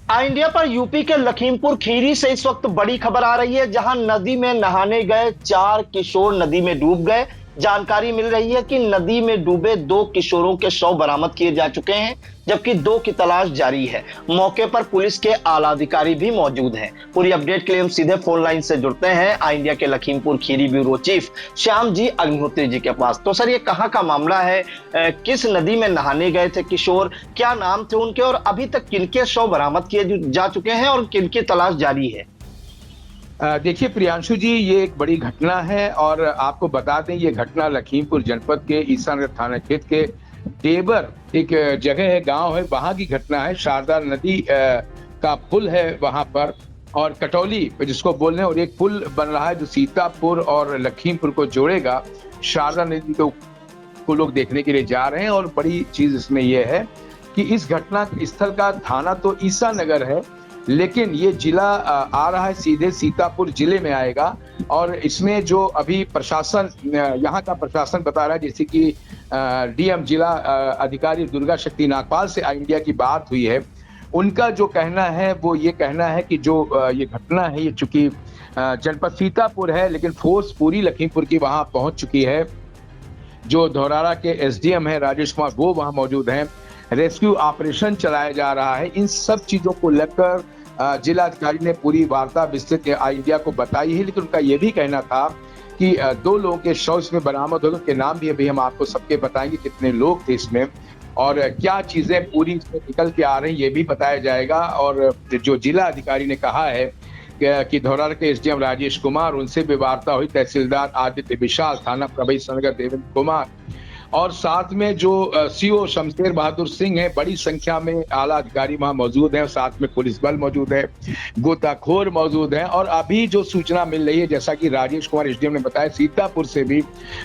India पर UP के लखीमपुर खीरी से इस वक्त बड़ी खबर आ रही है, जहां नदी में नहाने गए 4 किशोर नदी में डूब गए। जानकारी मिल रही है कि नदी में डूबे 2 किशोरों के शव बरामद किए जा चुके हैं, जबकि 2 की तलाश जारी है। मौके पर पुलिस के आला अधिकारी भी मौजूद हैं। पूरी अपडेट के लिए हम सीधे फोन लाइन से जुड़ते हैं इंडिया के लखीमपुर खीरी ब्यूरो चीफ श्याम जी अग्निहोत्री जी के पास। तो सर, ये कहाँ का मामला है? किस नदी में नहाने गए थे किशोर? क्या नाम थे उनके? और अभी तक किनके शव बरामद किए जा चुके हैं और किनकी तलाश जारी है? देखिए प्रियांशु जी, ये एक बड़ी घटना है और आपको बता दें ये घटना लखीमपुर जनपद के ईसानगर थाना क्षेत्र के टेबर एक जगह है, गांव है, वहां की घटना है। शारदा नदी का पुल है वहां पर, और कटौली जिसको बोल रहे हैं, और एक पुल बन रहा है जो सीतापुर और लखीमपुर को जोड़ेगा। शारदा नदी को लोग देखने के लिए जा रहे हैं, और बड़ी चीज इसमें यह है कि इस घटना स्थल का थाना तो ईसानगर है, लेकिन ये जिला आ रहा है सीधे सीतापुर जिले में आएगा। और इसमें जो अभी प्रशासन, यहाँ का प्रशासन बता रहा है, जैसे कि डीएम जिला अधिकारी दुर्गा शक्ति नागपाल से इंडिया की बात हुई है, उनका जो कहना है वो ये कहना है कि जो ये घटना है, ये चूंकि जनपद सीतापुर है, लेकिन फोर्स पूरी लखीमपुर की वहां पहुंच चुकी है। जो धौरारा के एसडीएम है राजेश कुमार, वो वहां मौजूद हैं। रेस्क्यू ऑपरेशन चलाया जा रहा है। इन सब चीजों को लेकर जिला अधिकारी ने पूरी वार्ता विस्तृत इंडिया को बताई है, लेकिन उनका यह भी कहना था कि 2 लोगों के शव इसमें बरामद हो गए। उनके नाम भी अभी हम आपको सबके बताएंगे, कितने लोग थे इसमें और क्या चीजें पूरी इसमें निकल के आ रही ये भी बताया जाएगा। और जो जिला अधिकारी ने कहा है कि धौरारा के एसडीएम राजेश कुमार, उनसे भी वार्ता हुई, तहसीलदार आदित्य विशाल, थाना प्रभारी ईसानगर देवेंद्र कुमार, और साथ में जो सीओ शमशेर बहादुर सिंह है, बड़ी संख्या में आला अधिकारी वहां मौजूद हैं, साथ में पुलिस बल मौजूद है, गोताखोर मौजूद हैं। और अभी जो सूचना मिल रही है, जैसा कि राजेश कुमार एसडीएम ने बताया, सीतापुर से भी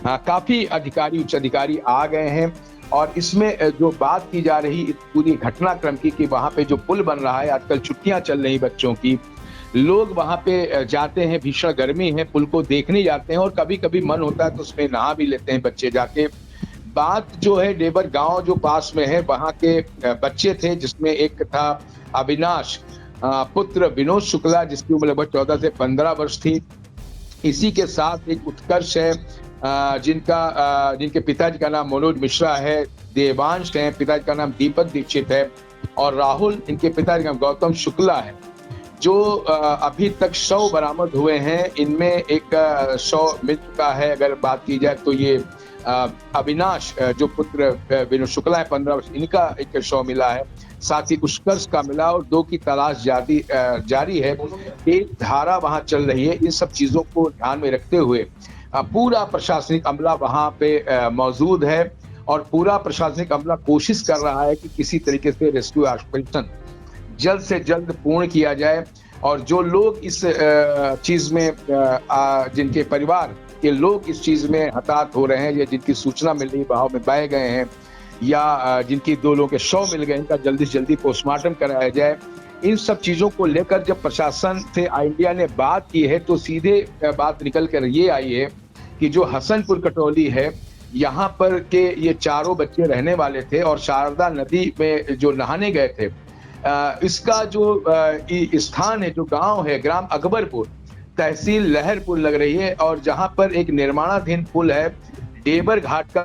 काफी अधिकारी, उच्च अधिकारी आ गए हैं। और इसमें जो बात की जा रही इस पूरी घटनाक्रम की कि वहां पे जो पुल बन रहा है, आजकल छुट्टियां चल रही बच्चों की, लोग वहां पे जाते हैं, भीषण गर्मी है, पुल को देखने जाते हैं, और कभी कभी मन होता है तो उसमें नहा भी लेते हैं बच्चे जाके। बात जो है डेबर गांव जो पास में है, वहां के बच्चे थे, जिसमें एक था अविनाश पुत्र विनोद शुक्ला, जिसकी उम्र लगभग 14 से 15 वर्ष थी। इसी के साथ एक उत्कर्ष है, जिनके पिताजी का नाम मनोज मिश्रा है, देवांश है, पिताजी का नाम दीपक दीक्षित है, और राहुल, इनके पिताजी का नाम गौतम शुक्ला है। जो अभी तक शव बरामद हुए हैं, इनमें एक शव मिल चुका है। अगर बात की जाए तो ये अविनाश जो पुत्र विनोद शुक्ला है 15 वर्ष, इनका एक शव मिला है, साथ ही उत्कर्ष का मिला, और 2 की तलाश जारी है। एक धारा वहां चल रही है। इन सब चीजों को ध्यान में रखते हुए पूरा प्रशासनिक अमला वहां पे मौजूद है, और पूरा प्रशासनिक अमला कोशिश कर रहा है कि किसी तरीके से रेस्क्यू ऑपरेशन जल्द से जल्द पूर्ण किया जाए। और जो लोग इस चीज में, जिनके परिवार के लोग इस चीज में हताहत हो रहे हैं, या जिनकी सूचना मिल रही बहाव में बह गए हैं, या जिनकी 2 लोगों के शव मिल गए, इनका जल्दी से जल्दी पोस्टमार्टम कराया जाए। इन सब चीजों को लेकर जब प्रशासन से इंडिया ने बात की है, तो सीधे बात निकल कर ये आई है कि जो हसनपुर कटौली है, यहाँ पर के ये 4 बच्चे रहने वाले थे, और शारदा नदी में जो नहाने गए थे, इसका जो स्थान है, जो गांव है, ग्राम अकबरपुर, तहसील लहरपुर लग रही है, और जहां पर एक निर्माणाधीन पुल है डेबर घाट का,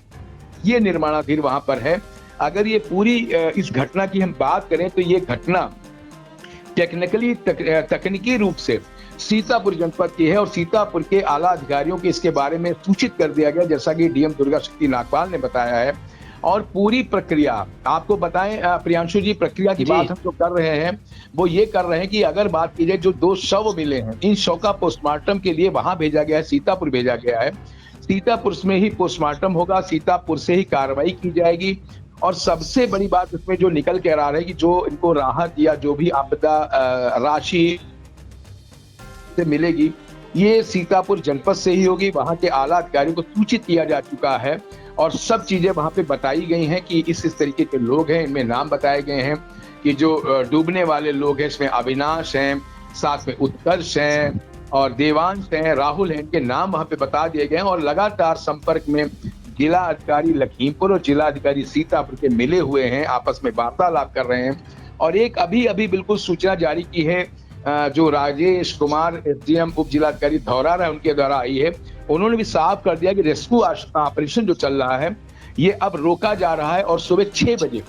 ये निर्माणाधीन वहां पर है। अगर ये पूरी इस घटना की हम बात करें तो ये घटना तकनीकी रूप से सीतापुर जनपद की है, और सीतापुर के आला अधिकारियों के इसके बारे में सूचित कर दिया गया, जैसा कि डीएम दुर्गा शक्ति नागपाल ने बताया है। और पूरी प्रक्रिया आपको बताएं प्रियांशु जी, प्रक्रिया की बात हम जो कर रहे हैं वो ये कर रहे हैं कि अगर बात की जाए, जो 2 शव मिले हैं, इन शव का पोस्टमार्टम के लिए वहां भेजा गया है, सीतापुर भेजा गया है। सीतापुर में ही पोस्टमार्टम होगा, सीतापुर से ही कार्रवाई की जाएगी। और सबसे बड़ी बात इसमें जो निकल के आ रहा है कि जो इनको राहत या जो भी आपदा राशि से मिलेगी, ये सीतापुर जनपद से ही होगी। वहां के आला अधिकारियों को सूचित किया जा चुका है, और सब चीजें वहां पे बताई गई हैं कि इस तरीके के लोग हैं। इनमें नाम बताए गए हैं कि जो डूबने वाले लोग हैं, इसमें अविनाश हैं, साथ में उत्कर्ष हैं, और देवांश हैं, राहुल हैं, इनके नाम वहां पे बता दिए गए हैं। और लगातार संपर्क में जिला अधिकारी लखीमपुर और जिला अधिकारी सीतापुर के मिले हुए हैं, आपस में वार्तालाप कर रहे हैं। और एक अभी अभी बिल्कुल सूचना जारी की है जो राजेश कुमार एसडीएम उप जिलाधिकारी धौरारा उनके द्वारा आई है। उन्होंने भी साफ कर दिया कि रेस्क्यू ऑपरेशन जो चल रहा है ये अब रोका जा रहा है और सुबह 6 बजे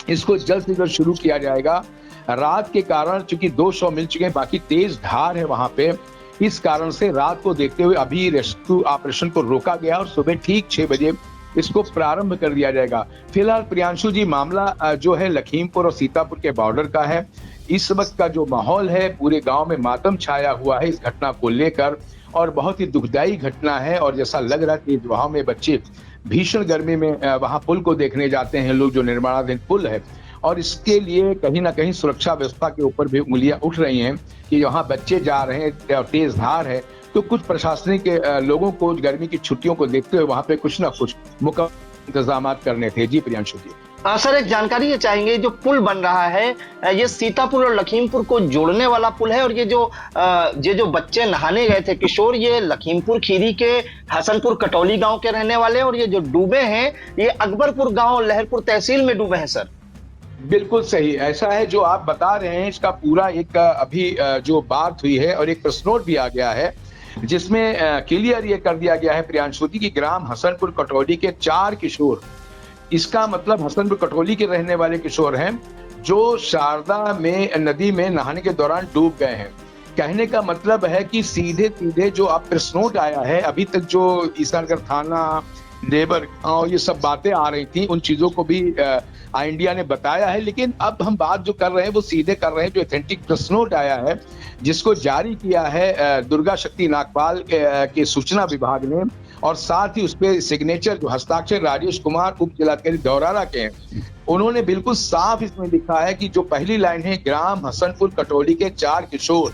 इसको जल्द से जल्द शुरू किया जाएगा। रात के कारण चूंकि 2 शव मिल चुके हैं, बाकी तेज धार है वहां पे, इस कारण से रात को देखते हुए अभी रेस्क्यू ऑपरेशन को रोका गया और सुबह ठीक 6 बजे इसको प्रारंभ कर दिया जाएगा। फिलहाल प्रियांशु जी मामला जो है लखीमपुर और सीतापुर के बॉर्डर का है। इस वक्त का जो माहौल है पूरे गांव में मातम छाया हुआ है इस घटना को लेकर और बहुत ही दुखदायी घटना है। और जैसा लग रहा है कि वहां में बच्चे भीषण गर्मी में वहां पुल को देखने जाते हैं लोग, जो निर्माणाधीन पुल है, और इसके लिए कहीं ना कहीं सुरक्षा व्यवस्था के ऊपर भी उंगलियां उठ रही हैं कि वहां बच्चे जा रहे हैं और तेज धार है, तो कुछ प्रशासनिक लोगों को गर्मी की छुट्टियों को देखते हुए वहां पे कुछ ना कुछ मुकम्मल इंतजाम करने थे। जी प्रियांशु जी। सर एक जानकारी ये चाहेंगे, जो पुल बन रहा है ये सीतापुर और लखीमपुर को जोड़ने वाला पुल है, और ये जो बच्चे नहाने गए थे किशोर, ये लखीमपुर खीरी के हसनपुर कटौली गांव के रहने वाले, और ये जो डूबे हैं ये अकबरपुर गांव लहरपुर तहसील में डूबे हैं। सर बिल्कुल सही, ऐसा है जो आप बता रहे हैं। इसका पूरा एक अभी जो बात हुई है और एक प्रेस नोट भी आ गया है जिसमें क्लियर ये कर दिया गया है प्रियांशु जी की ग्राम हसनपुर कटौली के 4 किशोर, इसका मतलब हसनपुर कटौली के रहने वाले किशोर हैं जो शारदा में नदी में नहाने के दौरान डूब गए हैं। कहने का मतलब है कि सीधे सीधे जो अब प्रेस नोट आया है, अभी तक जो ईसानगर थाना नेबर और ये सब बातें आ रही थी उन चीजों को भी इंडिया ने बताया है, लेकिन अब हम बात जो कर रहे हैं वो सीधे कर रहे हैं जो ऑथेंटिक प्रेस नोट आया है जिसको जारी किया है दुर्गा शक्ति नागपाल के सूचना विभाग ने, और साथ ही उसपे सिग्नेचर जो हस्ताक्षर राजेश कुमार उप जिलाधिकारी धौरारा के हैं। उन्होंने बिल्कुल साफ इसमें लिखा है कि जो पहली लाइन है, ग्राम हसनपुर कटौली के 4 किशोर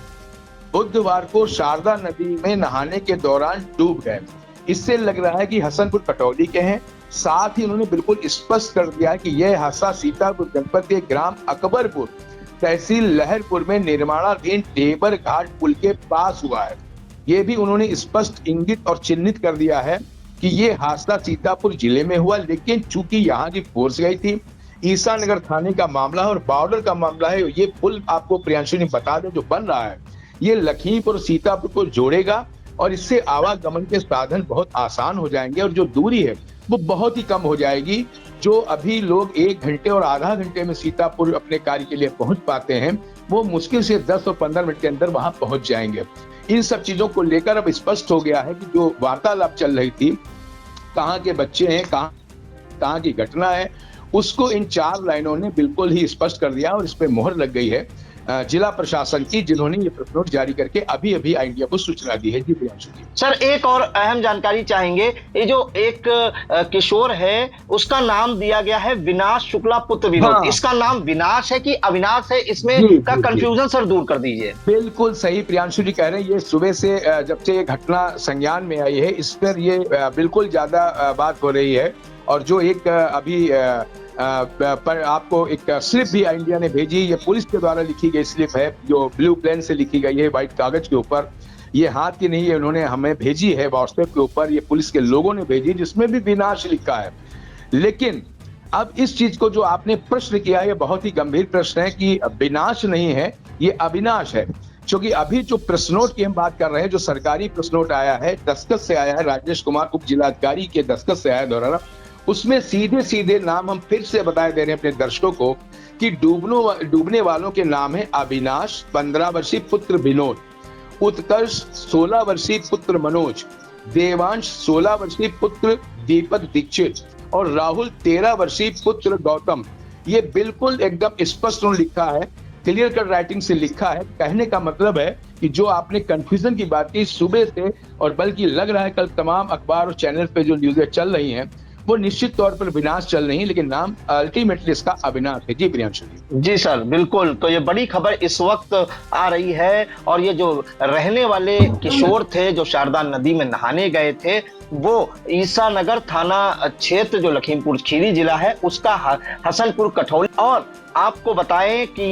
बुधवार को शारदा नदी में नहाने के दौरान डूब गए। इससे लग रहा है कि हसनपुर कटौली के हैं। साथ ही उन्होंने बिल्कुल स्पष्ट कर दिया है कि यह हादसा सीतापुर जनपद के ग्राम अकबरपुर तहसील लहरपुर में निर्माणाधीन टेबर घाट पुल के पास हुआ है। ये भी उन्होंने स्पष्ट इंगित और चिन्हित कर दिया है कि ये हादसा सीतापुर जिले में हुआ, लेकिन चूंकि यहाँ की फोर्स गई थी, ईसानगर थाने का मामला है और बॉर्डर का मामला है। ये पुल आपको प्रियांशु ने बता दें जो बन रहा है ये लखीमपुर और सीतापुर को जोड़ेगा और इससे आवागमन के साधन बहुत आसान हो जाएंगे और जो दूरी है वो बहुत ही कम हो जाएगी। जो अभी लोग 1 घंटे और आधा घंटे में सीतापुर अपने कार्य के लिए पहुंच पाते हैं, वो मुश्किल से 10 और 15 मिनट के अंदर वहां पहुंच जाएंगे। इन सब चीजों को लेकर अब स्पष्ट हो गया है कि जो वार्तालाप चल रही थी, कहाँ के बच्चे हैं, कहाँ की घटना है, उसको इन 4 लाइनों ने बिल्कुल ही स्पष्ट कर दिया और इस पे मोहर लग गई है जिला प्रशासन की, जिन्होंने ये प्रेस नोट जारी करके अभी अभी इंडिया को सूचना दी है। जी प्रियांशु जी। सर एक और अहम जानकारी चाहेंगे, ये जो एक किशोर है उसका नाम दिया गया है विनाश शुक्ला पुत्र विनोद। हाँ। इसका नाम विनाश है कि अविनाश है, इसमें का कंफ्यूजन सर दूर कर दीजिए। बिल्कुल सही प्रियांशु जी कह रहे हैं। ये सुबह से जब से ये घटना संज्ञान में आई है इस पर ये बिल्कुल ज्यादा बात हो रही है। और जो एक अभी पर आपको एक स्लिप भी इंडिया ने भेजी, ये पुलिस के द्वारा लिखी गई स्लिप है जो ब्लू पेन से लिखी गई है व्हाइट कागज के ऊपर, ये हाथ की नहीं है, उन्होंने हमें भेजी है व्हाट्सएप के ऊपर, ये पुलिस के लोगों ने भेजी जिसमें भी विनाश लिखा है। लेकिन अब इस चीज को जो आपने प्रश्न किया है ये बहुत ही गंभीर प्रश्न है कि विनाश नहीं है, ये अविनाश है। क्योंकि अभी जो प्रेस नोट की हम बात कर रहे हैं, जो सरकारी प्रेस नोट आया है, दस्तखत से आया है, राजेश कुमार उप जिलाधिकारी के दस्तखत से आया दौरान, उसमें सीधे सीधे नाम हम फिर से बता दे रहे हैं अपने दर्शकों को कि डूबने वालों के नाम है अविनाश 15 वर्षीय पुत्र विनोद, उत्कर्ष 16 वर्षीय पुत्र मनोज, देवांश 16 वर्षीय पुत्र दीपक दीक्षित और राहुल 13 वर्षीय पुत्र गौतम। ये बिल्कुल एकदम स्पष्ट लिखा है, क्लियर कट राइटिंग से लिखा है। कहने का मतलब है कि जो आपने कंफ्यूजन की बात की सुबह से, और बल्कि लग रहा है कल तमाम अखबार और चैनल पे जो न्यूज़ें चल रही हैं वो निश्चित तौर पर विनाश चल रही है, लेकिन नाम अल्टीमेटली इसका अविनाश है। जी प्रियांशु जी। जी सर बिल्कुल, तो ये बड़ी खबर इस वक्त आ रही है और ये जो रहने वाले किशोर थे जो शारदा नदी में नहाने गए थे वो ईसानगर थाना क्षेत्र जो लखीमपुर खीरी जिला है उसका हसनपुर कठौली। और आपको बताएं कि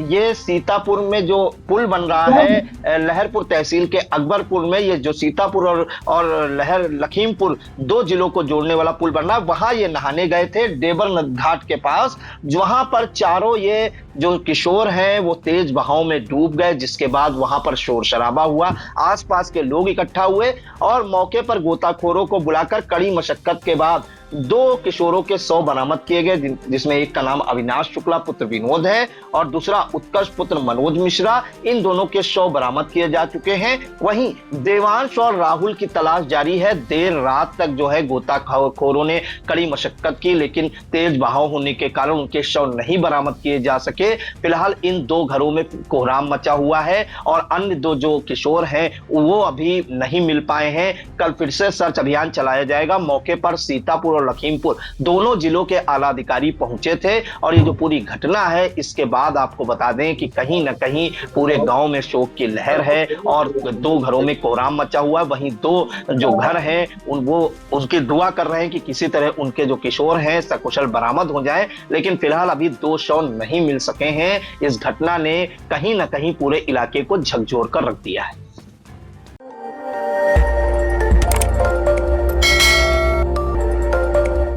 ये सीतापुर में जो पुल बन रहा है लहरपुर तहसील के अकबरपुर में, ये जो सीतापुर और लखीमपुर दो जिलों को जोड़ने वाला पुल बन रहा है, वहां ये नहाने गए थे डेबर घाट के पास। वहां पर चारों ये जो किशोर हैं वो तेज बहाव में डूब गए, जिसके बाद वहां पर शोर शराबा हुआ, आसपास के लोग इकट्ठा हुए और मौके पर गोताखोरों को बुलाकर कड़ी मशक्कत के बाद दो किशोरों के शव बरामद किए गए, जिसमें एक का नाम अविनाश शुक्ला पुत्र विनोद है और दूसरा उत्कर्ष पुत्र मनोज मिश्रा। इन दोनों के शव बरामद किए जा चुके हैं। वहीं देवांश और राहुल की तलाश जारी है। देर रात तक जो है गोताखोरों ने कड़ी मशक्कत की, लेकिन तेज बहाव होने के कारण उनके शव नहीं बरामद किए जा सके। फिलहाल इन दो घरों में कोहराम मचा हुआ है और अन्य दो जो किशोर हैं वो अभी नहीं मिल पाए हैं। कल फिर से सर्च अभियान चलाया जाएगा। मौके पर सीतापुर और लखीमपुर दोनों जिलों के आला अधिकारी पहुंचे थे और ये जो पूरी घटना है इसके बाद आपको बता दें कि कहीं ना कहीं पूरे गांव में शोक की लहर है और दो घरों में कोहराम मचा हुआ है। वहीं दो जो घर हैं वो उसकी दुआ कर रहे हैं कि किसी तरह उनके जो किशोर हैं सकुशल बरामद हो जाएं, लेकिन फिलहाल अभी दो शव नहीं मिल सके हैं। इस घटना ने कहीं ना कहीं पूरे इलाके को झकझोर कर रख दिया है।